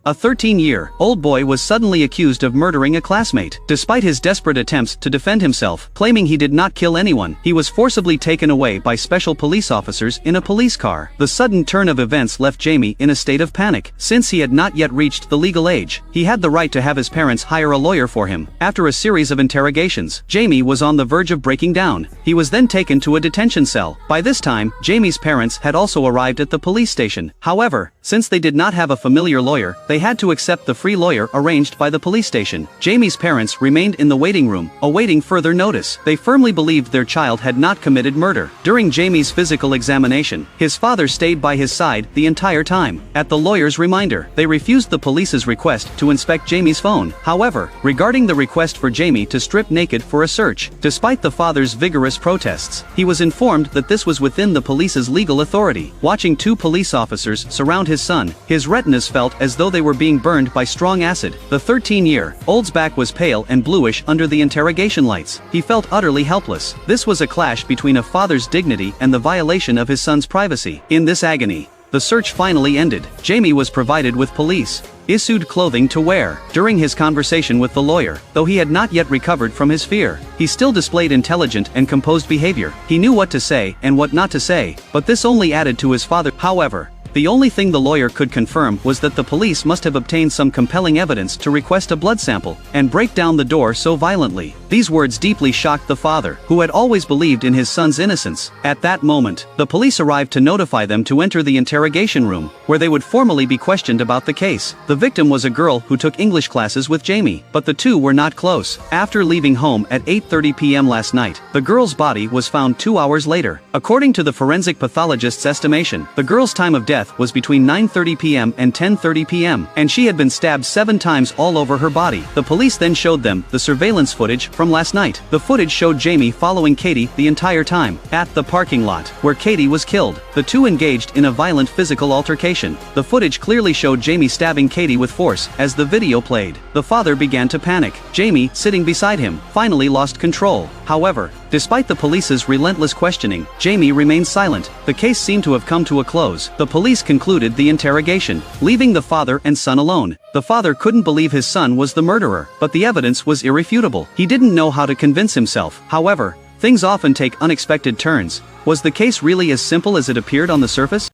A 13-year-old boy was suddenly accused of murdering a classmate. Despite his desperate attempts to defend himself, claiming he did not kill anyone, he was forcibly taken away by special police officers in a police car. The sudden turn of events left Jamie in a state of panic. Since he had not yet reached the legal age, he had the right to have his parents hire a lawyer for him. After a series of interrogations, Jamie was on the verge of breaking down. He was then taken to a detention cell. By this time, Jamie's parents had also arrived at the police station. However, since they did not have a familiar lawyer, they had to accept the free lawyer arranged by the police station. Jamie's parents remained in the waiting room, awaiting further notice. They firmly believed their child had not committed murder. During Jamie's physical examination, his father stayed by his side the entire time. At the lawyer's reminder, they refused the police's request to inspect Jamie's phone. However, regarding the request for Jamie to strip naked for a search, despite the father's vigorous protests, he was informed that this was within the police's legal authority. Watching two police officers surround his son, his retinas felt as though they were being burned by strong acid. The 13-year-old's back was pale and bluish under the interrogation lights. He felt utterly helpless. This was a clash between a father's dignity and the violation of his son's privacy. In this agony, the search finally ended. Jamie was provided with police-issued clothing to wear. During his conversation with the lawyer, though he had not yet recovered from his fear, he still displayed intelligent and composed behavior. He knew what to say and what not to say, but this only added to his father. However, the only thing the lawyer could confirm was that the police must have obtained some compelling evidence to request a blood sample and break down the door so violently. These words deeply shocked the father, who had always believed in his son's innocence. At that moment, the police arrived to notify them to enter the interrogation room, where they would formally be questioned about the case. The victim was a girl who took English classes with Jamie, but the two were not close. After leaving home at 8:30 p.m. last night, the girl's body was found 2 hours later. According to the forensic pathologist's estimation, the girl's time of death was between 9:30 p.m. and 10:30 p.m., and she had been stabbed 7 times all over her body. The police then showed them the surveillance footage from last night. The footage showed Jamie following Katie the entire time. At the parking lot, where Katie was killed, the two engaged in a violent physical altercation. The footage clearly showed Jamie stabbing Katie with force. As the video played, the father began to panic. Jamie, sitting beside him, finally lost control. However, despite the police's relentless questioning, Jamie remained silent. The case seemed to have come to a close. The police concluded the interrogation, leaving the father and son alone. The father couldn't believe his son was the murderer, but the evidence was irrefutable. He didn't know how to convince himself. However, things often take unexpected turns. Was the case really as simple as it appeared on the surface?